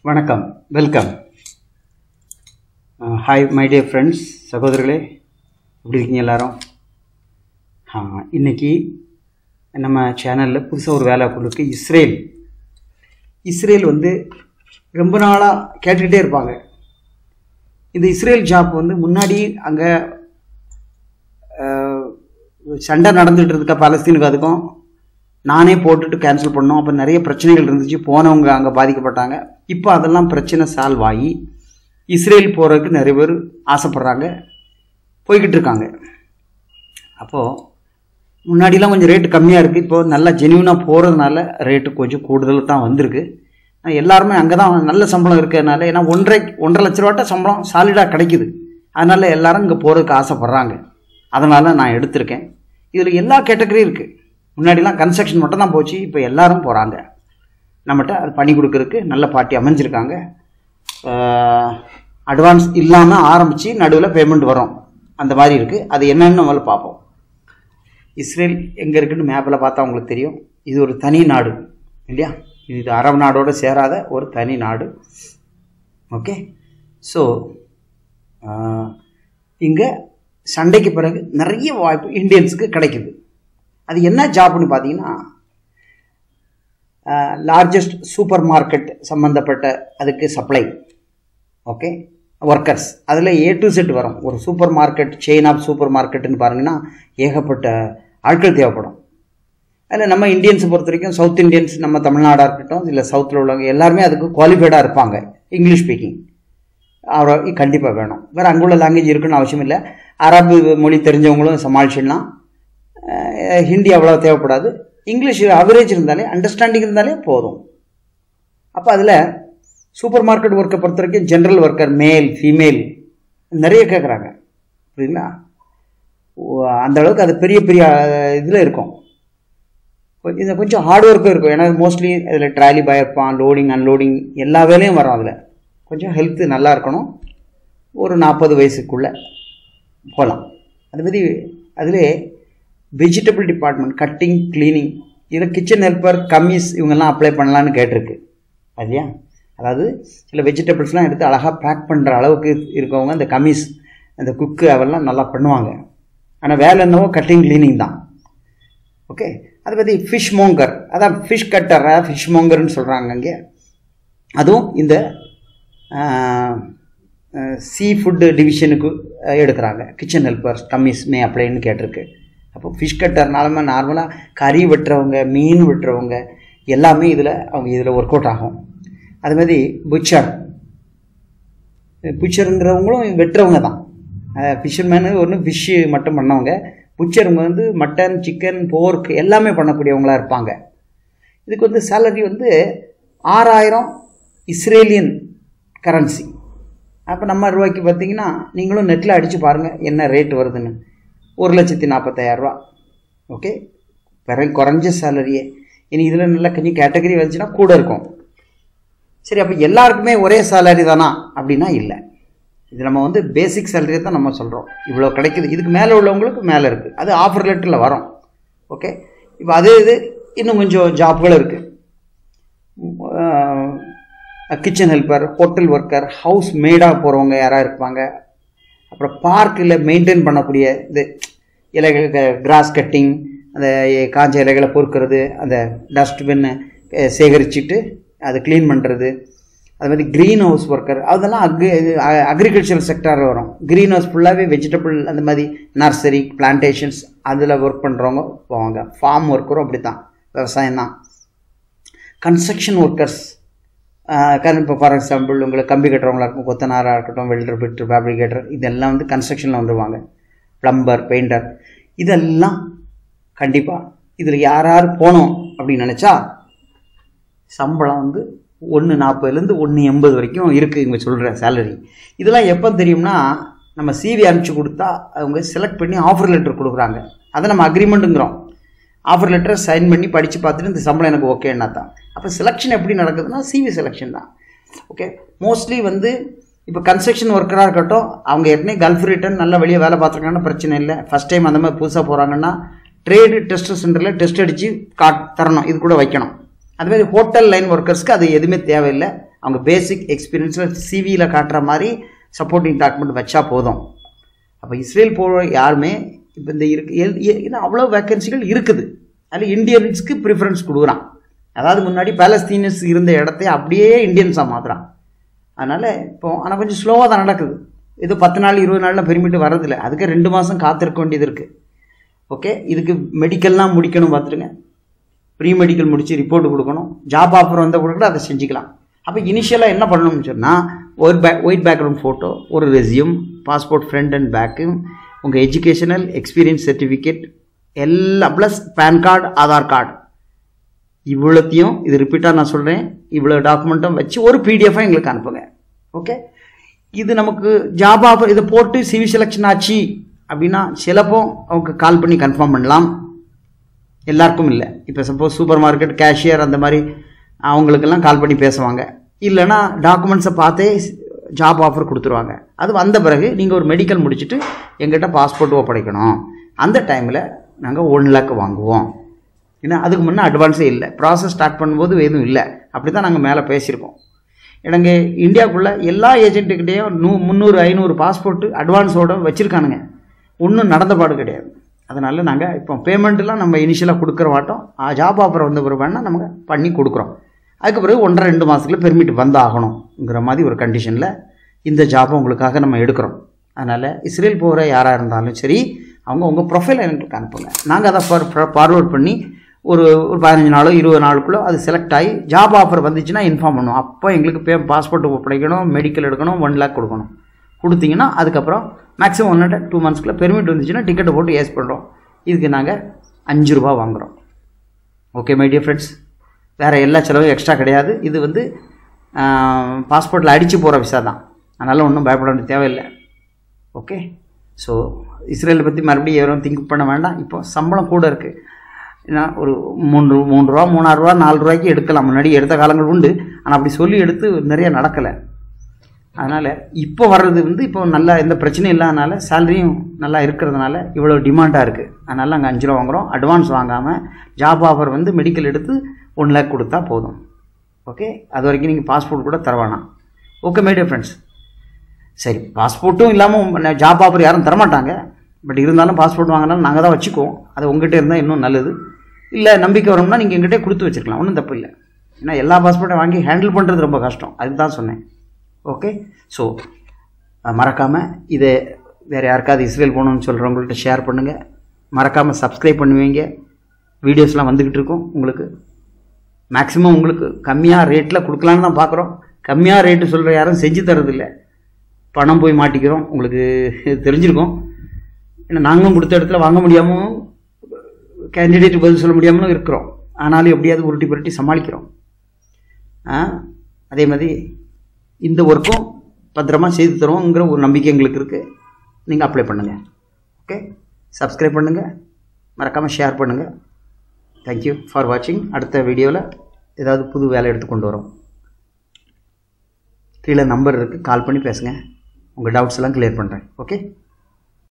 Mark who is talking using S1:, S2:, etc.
S1: வணக்கம், welcome. Hi my dear friends, சகோதரர்களே, எப்படி இருக்கீங்க எல்லாரும்? இன்றைக்கி நம்ம சேனலில் புதுசாக ஒரு வேலை கொண்டு இஸ்ரேல் வந்து ரொம்ப நாளாக கேட்டுக்கிட்டே இருப்பாங்க. இந்த இஸ்ரேல் ஜாப் வந்து முன்னாடி அங்கே சண்டை நடந்துகிட்டு இருக்க பாலஸ்தீனுக்கு அதுக்கும் நானே போட்டுட்டு கேன்சல் பண்ணோம். அப்போ நிறைய பிரச்சனைகள் இருந்துச்சு, போனவங்க அங்கே பாதிக்கப்பட்டாங்க. இப்போ அதெல்லாம் பிரச்சனை சால்வ் ஆகி இஸ்ரேல் போகிறதுக்கு நிறைய பேர் ஆசைப்பட்றாங்க, போய்கிட்டு இருக்காங்க. அப்போது முன்னாடிலாம் கொஞ்சம் ரேட்டு கம்மியாக இருக்குது, இப்போது நல்லா ஜென்யூனாக போகிறதுனால ரேட்டு கொஞ்சம் கூடுதல் தான் வந்திருக்கு. எல்லாருமே அங்கே தான் நல்ல சம்பளம் இருக்கிறதுனால, ஏன்னா 1.5 லட்ச ரூபாட்ட சம்பளம் சாலிடாக கிடைக்குது. அதனால் எல்லோரும் இங்கே போகிறதுக்கு ஆசைப்பட்றாங்க. அதனால் நான் எடுத்திருக்கேன். இதில் எல்லா கேட்டகரியும் இருக்குது. முன்னாடிலாம் கன்ஸ்ட்ரக்ஷன் மட்டும் தான் போச்சு, இப்போ எல்லோரும் போகிறாங்க. நம்மகிட்ட அது பண்ணி கொடுக்குறதுக்கு நல்ல பார்ட்டி அமைஞ்சிருக்காங்க. அட்வான்ஸ் இல்லாமல் ஆரம்பித்து நடுவில் பேமெண்ட் வரும், அந்த மாதிரி இருக்குது. அது என்னென்னு நம்மள பார்ப்போம். இஸ்ரேல் எங்கே இருக்குதுன்னு மேப்பில் பார்த்தா உங்களுக்கு தெரியும். இது ஒரு தனி நாடு இல்லையா? இது அரபு நாடோடு சேராத ஒரு தனி நாடு. ஓகே, ஸோ இங்கே சண்டைக்கு பிறகு நிறைய வாய்ப்பு இந்தியன்ஸுக்கு கிடைக்குது. அது என்ன ஜாப்னு பார்த்தீங்கன்னா, லார்ஜஸ்ட் சூப்பர் மார்க்கெட் சம்மந்தப்பட்ட அதுக்கு சப்ளை. ஓகே, ஒர்க்கர்ஸ் அதில் A to Z வரும். ஒரு super market, chain of super மார்க்கெட்டுன்னு பாருங்கன்னா ஏகப்பட்ட ஆட்கள் தேவைப்படும். அதில் நம்ம இந்தியன்ஸை பொறுத்த வரைக்கும், சவுத் இந்தியன்ஸ், நம்ம தமிழ்நாடாக இருக்கட்டும், இல்லை சவுத்தில் உள்ளவங்க எல்லாருமே அதுக்கு குவாலிஃபைடாக இருப்பாங்க. இங்கிலீஷ் ஸ்பீக்கிங் அவரை கண்டிப்பாக வேணும். வேறு அங்கே உள்ள லாங்குவேஜ் இருக்குன்னு அவசியம் இல்லை. அரபு மொழி தெரிஞ்சவங்களும் சமாளிச்சிடலாம். ஹிந்தி அவ்வளோ தேவைப்படாது. இங்கிலீஷ் அவரேஜ் இருந்தாலே, அண்டர்ஸ்டாண்டிங் இருந்தாலே போதும். அப்போ அதில் சூப்பர் மார்க்கெட் ஒர்க்கை பொறுத்த வரைக்கும் ஜென்ரல் ஒர்க்கர், மேல் ஃபீமேல் நிறைய கேட்குறாங்க. புரியுங்களா? அந்த அளவுக்கு அது பெரிய பெரிய இதில் இருக்கும். இது கொஞ்சம் ஹார்ட் ஒர்க்கும் இருக்கும். ஏன்னா மோஸ்ட்லி அதில் ட்ராலி பாய் இருப்பான், லோடிங் அன்லோடிங் எல்லா வேலையும் வரும். அதில் கொஞ்சம் ஹெல்த்து நல்லா இருக்கணும். ஒரு 40 வயசுக்குள்ளே போகலாம். அதுமாதிரி அதில் வெஜிடபிள் டிபார்ட்மெண்ட், கட்டிங், கிளீனிங், இதில் கிச்சன் ஹெல்ப்பர், கம்மீஸ் இவங்கெல்லாம் அப்ளை பண்ணலான்னு கேட்டிருக்கு. அதுயா, அதாவது சில வெஜிடபிள்ஸ்லாம் எடுத்து அழகாக பேக் பண்ணுற அளவுக்கு இருக்கவங்க அந்த கம்மீஸ், அந்த குக்கு அவெல்லாம் நல்லா பண்ணுவாங்க. ஆனால் வேலை என்னவோ கட்டிங், கிளீனிங் தான். ஓகே, அதை பற்றி ஃபிஷ் மோங்கர், அதான் ஃபிஷ் கட்டர், ஃபிஷ் மோங்கர்னு சொல்கிறாங்க அங்கே. அதுவும் இந்த சீ ஃபுட்டு டிவிஷனுக்கு எடுக்கிறாங்க. கிச்சன் ஹெல்ப்பர்ஸ், கம்மீஸ் மே அப்ளைன்னு கேட்டிருக்கு. அப்போ ஃபிஷ் கட்டர்னாலுமே நார்மலாக கறி வெட்டுறவங்க, மீன் வெட்டுறவங்க எல்லாமே இதில் ஒர்க் அவுட் ஆகும். அதுமாதிரி புச்சருங்கிறவங்களும் வெட்டுறவங்க தான். ஃபிஷர்மேனு ஒன்று ஃபிஷ்ஷு மட்டும் பண்ணவங்க. புச்சருங்க வந்து மட்டன், சிக்கன், போர்க் எல்லாமே பண்ணக்கூடியவங்களாக இருப்பாங்க. இதுக்கு வந்து சேலரி வந்து 6000 இஸ்ரேலியன் கரன்சி. அப்போ நம்ம ரூபாய்க்கு பார்த்தீங்கன்னா, நீங்களும் நெட்டில் அடித்து பாருங்கள் என்ன ரேட் வருதுன்னு. 1,40,000 ஓகே, குறைஞ்ச சேலரியே. இனி இதில் நல்லா கொஞ்சம் கேட்டகரி வந்துச்சுன்னா கூட இருக்கும். சரி, அப்போ எல்லாருக்குமே ஒரே சேலரி தானா அப்படின்னா இல்லை. இது நம்ம வந்து பேசிக் சேலரியை தான் நம்ம சொல்கிறோம். இவ்வளோ கிடைக்குது. இதுக்கு மேலே உள்ளவங்களுக்கு மேலே இருக்குது. அது ஆஃபர் லெட்டரில் வரும். ஓகே, இப்போ இது இன்னும் கொஞ்சம் ஜாப்கள் இருக்குது. Kitchen helper, hotel worker, house மேடாக போகிறவங்க யாராக இருப்பாங்க. அப்புறம் பார்க்கில் மெயின்டைன் பண்ணக்கூடிய இது இலைகள், கிராஸ் கட்டிங், அந்த காஞ்ச இலைகளை பொறுக்கிறது, அந்த டஸ்ட்பின்னு சேகரிச்சுட்டு அதை க்ளீன் பண்ணுறது. அது மாதிரி க்ரீன் ஹவுஸ் ஒர்க்கர், அதெல்லாம் அக்ரிகல்ச்சரல் செக்டாரில் வரும். க்ரீன் ஹவுஸ் ஃபுல்லாகவே வெஜிடபிள், அந்த மாதிரி நர்சரி, பிளான்டேஷன்ஸ் அதில் ஒர்க் பண்ணுறவங்க போவாங்க. ஃபார்ம் ஒர்க்கரும் அப்படி தான், விவசாயம் தான். கன்ஸ்ட்ரக்ஷன் ஒர்க்கர்ஸ், இப்போ ஃபார் எக்ஸாம்பிள் உங்களுக்கு கம்பி கட்டுறவங்களா இருக்கும், கொத்தனாராக இருக்கட்டும், வெல்டர், பிட்டர், ஃபேப்ரிகேட்டர், இதெல்லாம் வந்து கன்ஸ்ட்ரக்ஷனில் வந்துடுவாங்க. ப்ளம்பர், பெயிண்டர், இதெல்லாம் கண்டிப்பாக இதில் யார் போனோம் அப்படின்னு நினச்சா சம்பளம் வந்து 140 180 வரைக்கும் இருக்குது இவங்க சொல்கிற சேலரி. இதெல்லாம் எப்போ தெரியும்னா, நம்ம CV அனுப்பிச்சி கொடுத்தா அவங்க செலக்ட் பண்ணி ஆஃபர் லெட்டர் கொடுக்குறாங்க. அதை நம்ம அக்ரிமெண்ட்டுங்கிறோம். ஆஃபர் லெட்டரை சைன் பண்ணி படித்து பார்த்துட்டு இந்த சம்பளம் எனக்கு ஓகேன்னா தான். அப்போ செலெக்ஷன் எப்படி நடக்குதுன்னா CV செலெக்ஷன் தான். ஓகே, மோஸ்ட்லி வந்து இப்போ கன்ஸ்ட்ரக்ஷன் ஒர்க்கராக இருக்கட்டும், அவங்க ஏற்கனவே கல்ஃப் ரிட்டர்ன் நல்லா வெளியே வேலை பார்த்துருக்காங்கன்னா பிரச்சனை இல்லை. ஃபஸ்ட் டைம் அந்த மாதிரி புதுசாக போகிறாங்கன்னா ட்ரேடு டெஸ்ட் சென்டரில் டெஸ்ட் அடித்து தரணும், இது கூட வைக்கணும். அதுமாதிரி ஹோட்டல் லைன் ஒர்க்கர்ஸ்க்கு அது எதுவுமே தேவையில்லை. அவங்க பேசிக் எக்ஸ்பீரியன்ஸில் சிவியில் காட்டுற மாதிரி சப்போர்ட்டிங் டாக்குமெண்ட் வச்சா போதும். அப்போ இஸ்ரேல் போகிற யாருமே இப்போ இந்த ஏன்னா அவ்வளோ வேக்கன்சிகள் இருக்குது. அதில் இந்தியன்ஸுக்கு ப்ரிஃபரன்ஸ் கொடுக்குறான். அதாவது முன்னாடி பாலஸ்தீனஸ் இருந்த இடத்தையே அப்படியே இந்தியன்ஸாக மாற்றுறான். அதனால் இப்போ ஆனால் கொஞ்சம் ஸ்லோவாக தான் நடக்குது. இது 10 நாள் 20 நாளில் பெர்மிட் வரதில்லை. அதுக்கு 2 மாதம் காத்திருக்க வேண்டியது இருக்குது. ஓகே, இதுக்கு மெடிக்கல்லாம் முடிக்கணும் பார்த்துருங்க. ப்ரீ மெடிக்கல் முடித்து ரிப்போர்ட் கொடுக்கணும். ஜாப் ஆஃபர் வந்தால் கூட அதை செஞ்சுக்கலாம். அப்போ இனிஷியலாக என்ன பண்ணணும்னு சொன்னால் ஒயிட் பேக்ரவுண்ட் ஃபோட்டோ, ஒரு resume, passport front and back, உங்கள் எஜுகேஷனல் எக்ஸ்பீரியன்ஸ் சர்டிஃபிகேட் எல்லாம் plus PAN card, Aadhaar card, இவ்வளோத்தையும் இது ரிப்பீட்டாக நான் சொல்கிறேன், இவ்வளோ டாக்குமெண்ட்டும் வச்சு ஒரு பிடிஎஃபாக எங்களுக்கு அனுப்புங்க. ஓகே, இது நமக்கு ஜாப் ஆஃபர் இதை போட்டு சிவி செலெக்ஷன் ஆச்சு அப்படின்னா சிலப்போ அவங்க கால் பண்ணி கன்ஃபார்ம் பண்ணலாம். எல்லாருக்கும் இல்லை. இப்போ சப்போஸ் சூப்பர் மார்க்கெட் கேஷியர் அந்த மாதிரி அவங்களுக்கெல்லாம் கால் பண்ணி பேசுவாங்க. இல்லைனா டாக்குமெண்ட்ஸை பார்த்தே ஜாப் ஆஃபர் கொடுத்துருவாங்க. அது வந்த பிறகு நீங்கள் ஒரு மெடிக்கல் முடிச்சுட்டு எங்கிட்ட பாஸ்போர்ட் ஒப்படைக்கணும். அந்த டைமில் நாங்கள் 1 lakh வாங்குவோம். ஏன்னா அதுக்கு முன்னே அட்வான்ஸே இல்லை. ப்ராசஸ் ஸ்டார்ட் பண்ணும்போது எதுவும் இல்லை. அப்படி தான் நாங்கள் மேலே பேசியிருக்கோம். எனக்கு இந்தியாவுக்குள்ளே எல்லா ஏஜென்ட்டுக்கிட்டேயும் 300 500 பாஸ்போர்ட்டு அட்வான்ஸோடு வச்சுருக்கானுங்க. ஒன்றும் நடந்த பாடு கிடையாது. அதனால் நாங்கள் இப்போ பேமெண்ட்டெலாம் நம்ம இனிஷியலாக கொடுக்குற மாட்டோம். ஜாப் ஆஃபர் வந்த பிறகு வேணால் நமக்கு பண்ணி கொடுக்குறோம். அதுக்கு பிறகு 1.5-2 மாதத்துல பெர்மிட் வந்து ஆகணுங்கிற மாதிரி ஒரு கண்டிஷனில் இந்த ஜாப்பை உங்களுக்காக நம்ம எடுக்கிறோம். அதனால் இஸ்ரேல் போகிற யாராக இருந்தாலும் சரி, அவங்க உங்கள் ப்ரொஃபைலை எங்களுக்கு அனுப்புங்க. நாங்கள் அதை ஃபார்வர்ட் பண்ணி ஒரு 15 நாளோ 20 நாளுக்குள்ளே அது செலக்ட் ஆகி ஜாப் ஆஃபர் வந்துச்சுன்னா இன்ஃபார்ம் பண்ணுவோம். அப்போ எங்களுக்கு பாஸ்போர்ட் ஒப்படைக்கணும், மெடிக்கல் எடுக்கணும், 1 lakh கொடுக்கணும். கொடுத்தீங்கன்னா அதுக்கப்புறம் மேக்ஸிமம் 1 2 monthsக்குள்ளே பெர்மிட் வந்துச்சுன்னா டிக்கெட்டை போட்டு ஏஸ் பண்ணுறோம். இதுக்கு நாங்கள் 5 ரூபா வாங்குகிறோம். ஓகே மை டியர் ஃப்ரெண்ட்ஸ், வேறு எல்லா செலவும் எக்ஸ்ட்ரா கிடையாது. இது வந்து பாஸ்போர்ட்டில் அடித்து போகிற விசா தான். அதனால் ஒன்றும் பயப்பட வேண்டிய தேவையில்லை. ஓகே, ஸோ இஸ்ரேலை பற்றி மறுபடியும் எவரும் திங்க் பண்ண வேண்டாம். இப்போ சம்பளம் கூட இருக்குது. ஏன்னா ஒரு 3 ரூபா 3.5 ரூபா 4 ரூபாய்க்கு எடுக்கலாம். முன்னாடி எடுத்த காலங்கள் உண்டு. ஆனால் அப்படி சொல்லி எடுத்து நிறைய நடக்கலை. அதனால் இப்போ வர்றது வந்து இப்போ நல்லா எந்த பிரச்சனையும் இல்லாதனால சேலரியும் நல்லா இருக்கிறதுனால இவ்வளோ டிமாண்டாக இருக்குது. அதனால் நாங்கள் 5 ரூபா வாங்குகிறோம். அட்வான்ஸ் வாங்காமல் ஜாப் ஆஃபர் வந்து மெடிக்கல் எடுத்து 1 lakh கொடுத்தா போதும். ஓகே, அது வரைக்கும் நீங்கள் பாஸ்போர்ட் கூட தரவேணாம். ஓகே மை டியர் ஃப்ரெண்ட்ஸ், சரி பாஸ்போர்ட்டும் இல்லாமல் ஜாப் ஆஃபர் யாரும் தரமாட்டாங்க. பட் இருந்தாலும் பாஸ்போர்ட் வாங்கினாலும் நாங்கள் தான் வச்சுக்குவோம். அது உங்கள்கிட்ட இருந்தால் இன்னும் நல்லது. இல்லை நம்பிக்கை வரும்னா நீங்கள் எங்கிட்டே கொடுத்து வச்சுருக்கலாம். ஒன்றும் தப்பு இல்லை. ஏன்னா எல்லா பாஸ்போர்ட்டையும் வாங்கி ஹேண்டில் பண்ணுறது ரொம்ப கஷ்டம். அதுதான் சொன்னேன். ஓகே, ஸோ மறக்காமல் இதை வேறு யாருக்காவது இஸ்ரேல் போகணுன்னு சொல்கிறவங்கள்ட்ட ஷேர் பண்ணுங்கள். மறக்காமல் சப்ஸ்கிரைப் பண்ணுவீங்க. வீடியோஸ்லாம் வந்துக்கிட்டு இருக்கும். உங்களுக்கு மேக்ஸிமம் உங்களுக்கு கம்மியாக ரேட்டில் கொடுக்கலான்னு தான் பார்க்குறோம். கம்மியாக ரேட்டு சொல்கிற யாரும் செஞ்சு தரதில்லை. பணம் போய் மாட்டிக்கிறோம். உங்களுக்கு தெரிஞ்சிருக்கும். ஏன்னா நாங்களும் கொடுத்த இடத்துல வாங்க முடியாமல் கேண்டிடேட் பதில் சொல்ல முடியாமலும் இருக்கிறோம். ஆனாலும் எப்படியாவது உருட்டி புரட்டி சமாளிக்கிறோம். அதே மாதிரி இந்த ஒர்க்கும் பத்திரமா செய்து தருவோங்கிற ஒரு நம்பிக்கை எங்களுக்கு இருக்குது. நீங்கள் அப்ளை பண்ணுங்கள். ஓகே, சப்ஸ்கிரைப் பண்ணுங்கள், மறக்காமல் ஷேர் பண்ணுங்கள். தேங்க்யூ ஃபார் வாட்சிங். அடுத்த வீடியோவில் ஏதாவது புது வேலை எடுத்து கொண்டு வரோம். கீழே நம்பர் இருக்குது, கால் பண்ணி பேசுங்க. உங்கள் டவுட்ஸ் எல்லாம் கிளியர் பண்ணுறேன். ஓகே.